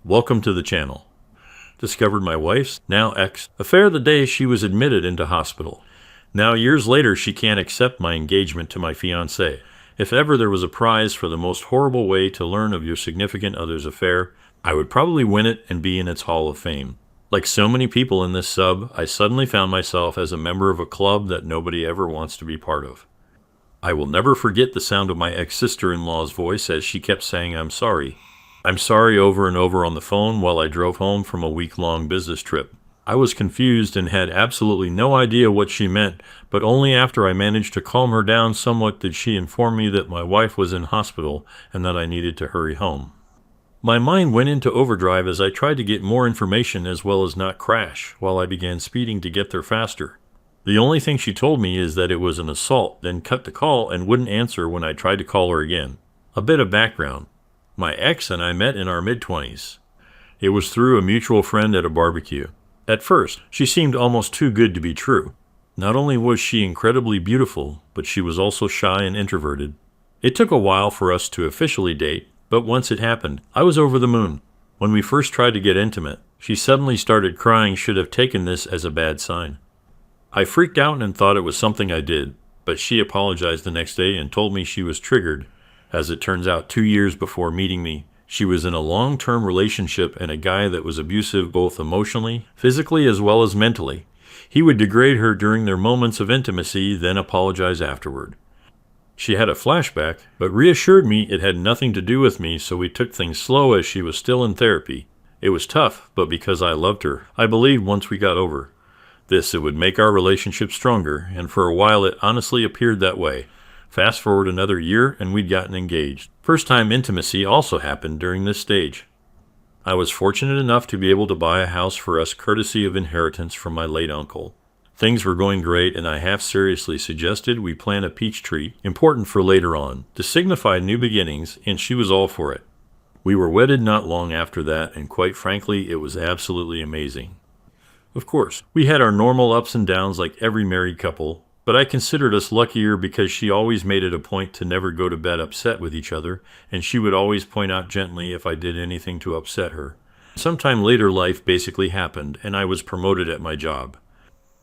Welcome to the channel. Discovered my wife's, now ex, affair the day she was admitted into hospital. Now years later she can't accept my engagement to my fiancé. If ever there was a prize for the most horrible way to learn of your significant other's affair, I would probably win it and be in its Hall of Fame. Like so many people in this sub, I suddenly found myself as a member of a club that nobody ever wants to be part of. I will never forget the sound of my ex-sister-in-law's voice as she kept saying I'm sorry. I'm sorry over and over on the phone while I drove home from a week-long business trip. I was confused and had absolutely no idea what she meant, but only after I managed to calm her down somewhat did she inform me that my wife was in hospital and that I needed to hurry home. My mind went into overdrive as I tried to get more information as well as not crash while I began speeding to get there faster. The only thing she told me is that it was an assault, then cut the call and wouldn't answer when I tried to call her again. A bit of background. My ex and I met in our mid-20s. It was through a mutual friend at a barbecue. At first, she seemed almost too good to be true. Not only was she incredibly beautiful, but she was also shy and introverted. It took a while for us to officially date, but once it happened, I was over the moon. When we first tried to get intimate, she suddenly started crying. Should have taken this as a bad sign. I freaked out and thought it was something I did, but she apologized the next day and told me she was triggered. As it turns out, 2 years before meeting me, she was in a long-term relationship and a guy that was abusive both emotionally, physically, as well as mentally. He would degrade her during their moments of intimacy, then apologize afterward. She had a flashback, but reassured me it had nothing to do with me, so we took things slow as she was still in therapy. It was tough, but because I loved her, I believed once we got over this, it would make our relationship stronger, and for a while it honestly appeared that way. Fast forward another year, and we'd gotten engaged. First-time intimacy also happened during this stage. I was fortunate enough to be able to buy a house for us courtesy of inheritance from my late uncle. Things were going great, and I half-seriously suggested we plant a peach tree, important for later on, to signify new beginnings, and she was all for it. We were wedded not long after that, and quite frankly, it was absolutely amazing. Of course, we had our normal ups and downs like every married couple, but I considered us luckier because she always made it a point to never go to bed upset with each other, and she would always point out gently if I did anything to upset her. Sometime later, life basically happened, and I was promoted at my job.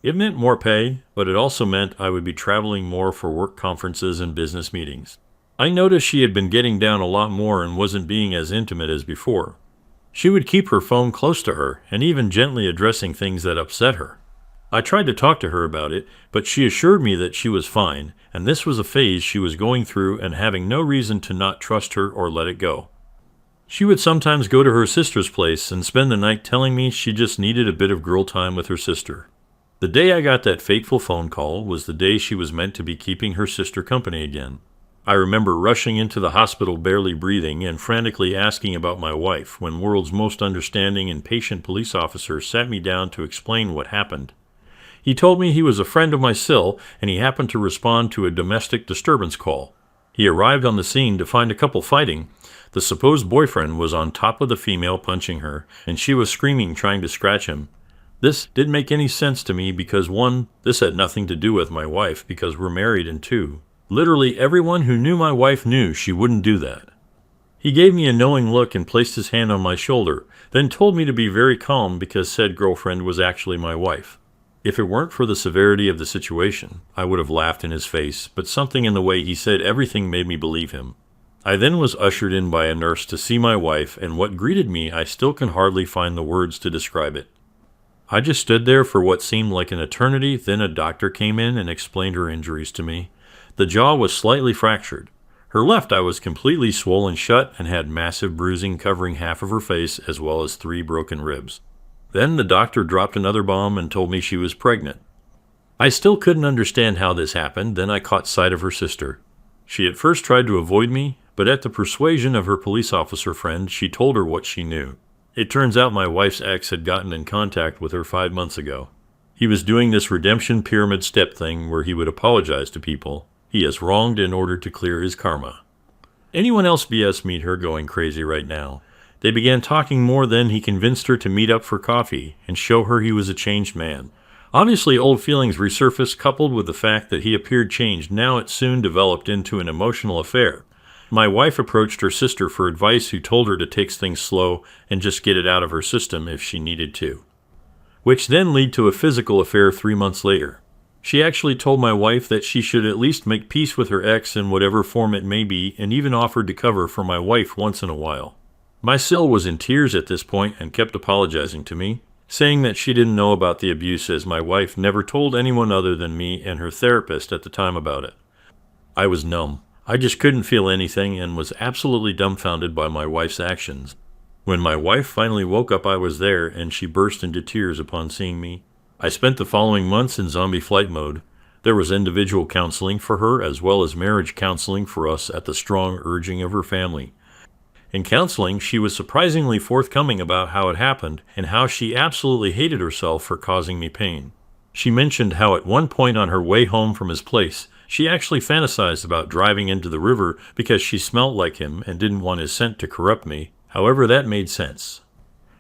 It meant more pay, but it also meant I would be traveling more for work conferences and business meetings. I noticed she had been getting down a lot more and wasn't being as intimate as before. She would keep her phone close to her, and even gently addressing things that upset her. I tried to talk to her about it, but she assured me that she was fine, and this was a phase she was going through and having no reason to not trust her or let it go. She would sometimes go to her sister's place and spend the night telling me she just needed a bit of girl time with her sister. The day I got that fateful phone call was the day she was meant to be keeping her sister company again. I remember rushing into the hospital barely breathing and frantically asking about my wife when world's most understanding and patient police officer sat me down to explain what happened. He told me he was a friend of my SIL and he happened to respond to a domestic disturbance call. He arrived on the scene to find a couple fighting. The supposed boyfriend was on top of the female punching her, and she was screaming trying to scratch him. This didn't make any sense to me because 1, this had nothing to do with my wife because we're married, and 2, literally everyone who knew my wife knew she wouldn't do that. He gave me a knowing look and placed his hand on my shoulder, then told me to be very calm because said girlfriend was actually my wife. If it weren't for the severity of the situation, I would have laughed in his face, but something in the way he said everything made me believe him. I then was ushered in by a nurse to see my wife, and what greeted me I still can hardly find the words to describe it. I just stood there for what seemed like an eternity, then a doctor came in and explained her injuries to me. The jaw was slightly fractured. Her left eye was completely swollen shut and had massive bruising covering half of her face as well as 3 broken ribs. Then the doctor dropped another bomb and told me she was pregnant. I still couldn't understand how this happened, then I caught sight of her sister. She at first tried to avoid me, but at the persuasion of her police officer friend, she told her what she knew. It turns out my wife's ex had gotten in contact with her 5 months ago. He was doing this redemption pyramid step thing where he would apologize to people he has wronged in order to clear his karma. Anyone else BS meet her going crazy right now? They began talking more, then he convinced her to meet up for coffee and show her he was a changed man. Obviously old feelings resurfaced coupled with the fact that he appeared changed. Now it soon developed into an emotional affair. My wife approached her sister for advice, who told her to take things slow and just get it out of her system if she needed to, which then led to a physical affair 3 months later. She actually told my wife that she should at least make peace with her ex in whatever form it may be, and even offered to cover for my wife once in a while. My sil was in tears at this point and kept apologizing to me, saying that she didn't know about the abuse as my wife never told anyone other than me and her therapist at the time about it. I was numb. I just couldn't feel anything and was absolutely dumbfounded by my wife's actions. When my wife finally woke up, I was there, and she burst into tears upon seeing me. I spent the following months in zombie flight mode. There was individual counseling for her as well as marriage counseling for us at the strong urging of her family. In counseling, she was surprisingly forthcoming about how it happened and how she absolutely hated herself for causing me pain. She mentioned how at one point on her way home from his place, she actually fantasized about driving into the river because she smelled like him and didn't want his scent to corrupt me. However, that made sense.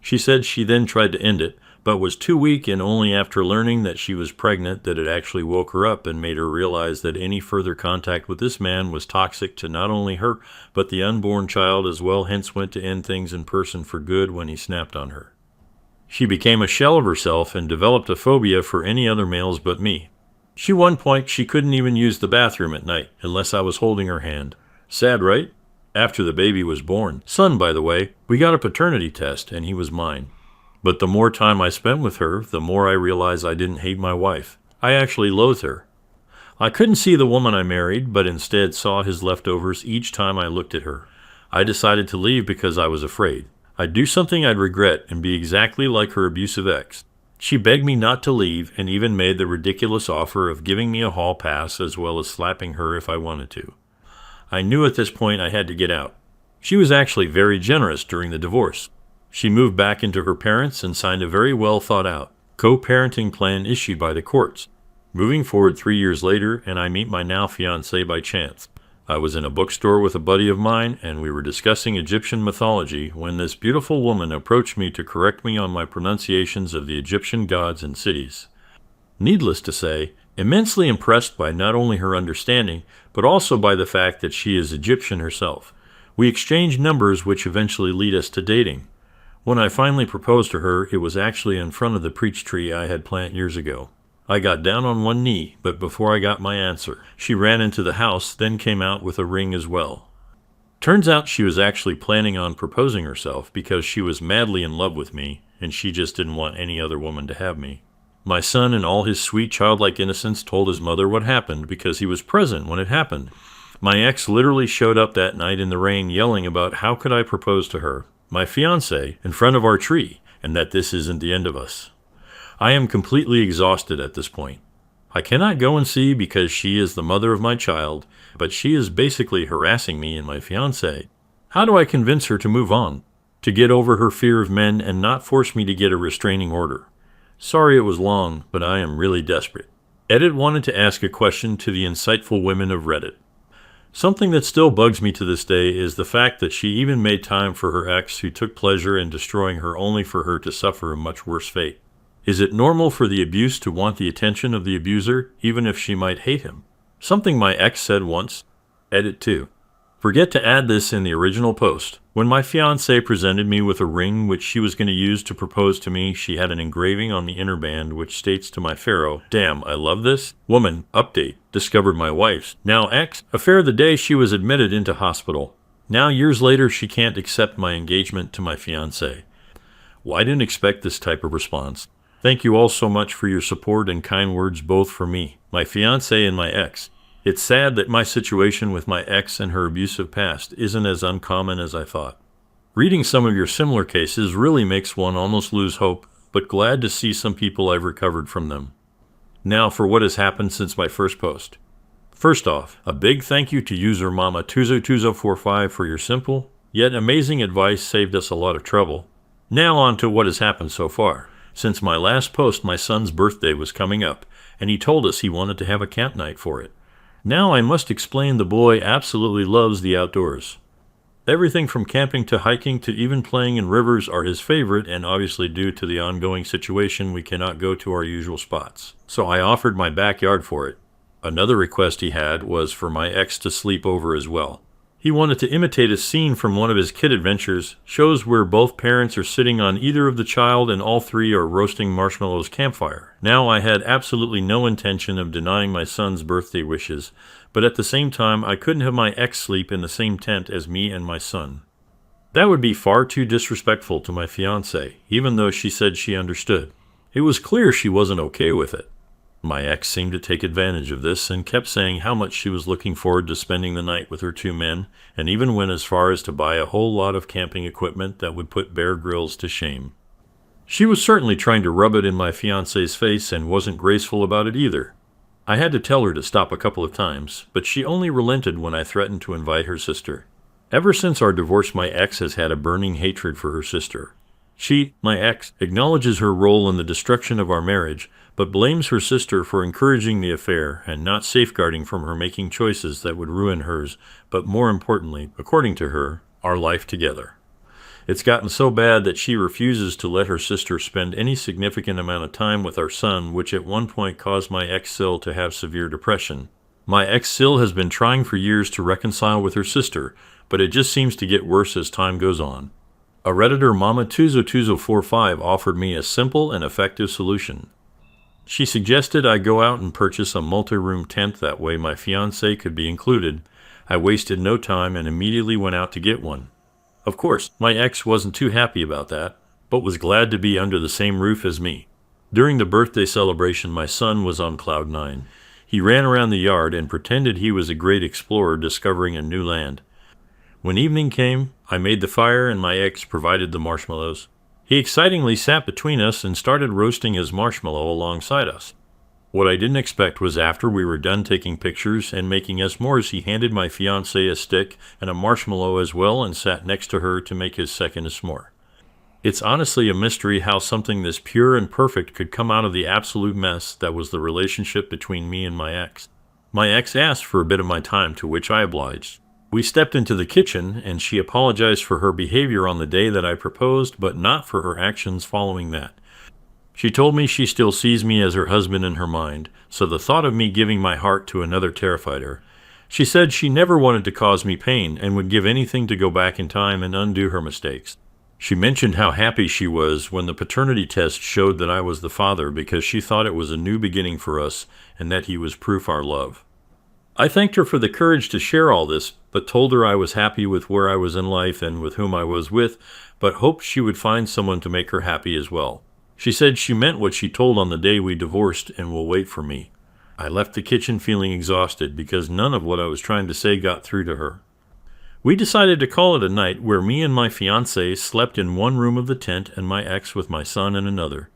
She said she then tried to end it, but was too weak, and only after learning that she was pregnant that it actually woke her up and made her realize that any further contact with this man was toxic to not only her, but the unborn child as well, hence went to end things in person for good when he snapped on her. She became a shell of herself and developed a phobia for any other males but me. At one point, she couldn't even use the bathroom at night unless I was holding her hand. Sad, right? After the baby was born, son by the way, we got a paternity test and he was mine. But the more time I spent with her, the more I realized I didn't hate my wife. I actually loathed her. I couldn't see the woman I married, but instead saw his leftovers each time I looked at her. I decided to leave because I was afraid. I'd do something I'd regret and be exactly like her abusive ex. She begged me not to leave and even made the ridiculous offer of giving me a hall pass as well as slapping her if I wanted to. I knew at this point I had to get out. She was actually very generous during the divorce. She moved back into her parents and signed a very well thought out co-parenting plan issued by the courts. Moving forward 3 years later, and I meet my now fiancé by chance. I was in a bookstore with a buddy of mine, and we were discussing Egyptian mythology when this beautiful woman approached me to correct me on my pronunciations of the Egyptian gods and cities. Needless to say, immensely impressed by not only her understanding, but also by the fact that she is Egyptian herself. We exchanged numbers, which eventually lead us to dating. When I finally proposed to her, it was actually in front of the peach tree I had planted years ago. I got down on one knee, but before I got my answer, she ran into the house, then came out with a ring as well. Turns out she was actually planning on proposing herself because she was madly in love with me, and she just didn't want any other woman to have me. My son, in all his sweet childlike innocence, told his mother what happened because he was present when it happened. My ex literally showed up that night in the rain yelling about how could I propose to her, my fiancé, in front of our tree, and that this isn't the end of us. I am completely exhausted at this point. I cannot go and see because she is the mother of my child, but she is basically harassing me and my fiancé. How do I convince her to move on, to get over her fear of men and not force me to get a restraining order? Sorry it was long, but I am really desperate. Edit wanted to ask a question to the insightful women of Reddit. Something that still bugs me to this day is the fact that she even made time for her ex who took pleasure in destroying her only for her to suffer a much worse fate. Is it normal for the abused to want the attention of the abuser, even if she might hate him? Something my ex said once. Edit 2. Forget to add this in the original post. When my fiancé presented me with a ring which she was going to use to propose to me, she had an engraving on the inner band which states to my pharaoh, "Damn, I love this. Woman, update, discovered my wife's, now ex, affair the day she was admitted into hospital. Now years later she can't accept my engagement to my fiancé." Well, I didn't expect this type of response. Thank you all so much for your support and kind words both for me, my fiancé, and my ex. It's sad that my situation with my ex and her abusive past isn't as uncommon as I thought. Reading some of your similar cases really makes one almost lose hope, but glad to see some people I've recovered from them. Now for what has happened since my first post. First off, a big thank you to user Mama Tuzo2045 for your simple, yet amazing advice saved us a lot of trouble. Now on to what has happened so far. Since my last post, my son's birthday was coming up, and he told us he wanted to have a camp night for it. Now I must explain the boy absolutely loves the outdoors. Everything from camping to hiking to even playing in rivers are his favorite, and obviously due to the ongoing situation we cannot go to our usual spots. So I offered my backyard for it. Another request he had was for my ex to sleep over as well. He wanted to imitate a scene from one of his kid adventures, shows where both parents are sitting on either of the child and all three are roasting marshmallows campfire. Now I had absolutely no intention of denying my son's birthday wishes, but at the same time I couldn't have my ex sleep in the same tent as me and my son. That would be far too disrespectful to my fiancé, even though she said she understood. It was clear she wasn't okay with it. My ex seemed to take advantage of this and kept saying how much she was looking forward to spending the night with her two men, and even went as far as to buy a whole lot of camping equipment that would put Bear Grylls to shame. She was certainly trying to rub it in my fiancé's face and wasn't graceful about it either. I had to tell her to stop a couple of times, but she only relented when I threatened to invite her sister. Ever since our divorce, my ex has had a burning hatred for her sister. She, my ex, acknowledges her role in the destruction of our marriage, but blames her sister for encouraging the affair and not safeguarding from her making choices that would ruin hers, but more importantly, according to her, our life together. It's gotten so bad that she refuses to let her sister spend any significant amount of time with our son, which at one point caused my ex Sil to have severe depression. My ex Sil has been trying for years to reconcile with her sister, but it just seems to get worse as time goes on. A Redditor, Mama Tuzo45, offered me a simple and effective solution. She suggested I go out and purchase a multi-room tent, that way my fiancé could be included. I wasted no time and immediately went out to get one. Of course, my ex wasn't too happy about that, but was glad to be under the same roof as me. During the birthday celebration, my son was on cloud nine. He ran around the yard and pretended he was a great explorer discovering a new land. When evening came, I made the fire and my ex provided the marshmallows. He excitingly sat between us and started roasting his marshmallow alongside us. What I didn't expect was after we were done taking pictures and making s'mores, he handed my fiancée a stick and a marshmallow as well and sat next to her to make his second s'more. It's honestly a mystery how something this pure and perfect could come out of the absolute mess that was the relationship between me and my ex. My ex asked for a bit of my time, to which I obliged. We stepped into the kitchen, and she apologized for her behavior on the day that I proposed, but not for her actions following that. She told me she still sees me as her husband in her mind, so the thought of me giving my heart to another terrified her. She said she never wanted to cause me pain and would give anything to go back in time and undo her mistakes. She mentioned how happy she was when the paternity test showed that I was the father, because she thought it was a new beginning for us and that he was proof our love. I thanked her for the courage to share all this, but told her I was happy with where I was in life and with whom I was with, but hoped she would find someone to make her happy as well. She said she meant what she told on the day we divorced and will wait for me. I left the kitchen feeling exhausted because none of what I was trying to say got through to her. We decided to call it a night, where me and my fiancé slept in one room of the tent and my ex with my son in another.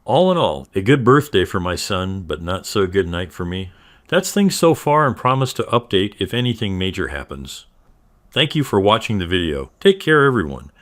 All in all, a good birthday for my son, but not so good night for me. That's things so far, and promise to update if anything major happens. Thank you for watching the video. Take care, everyone.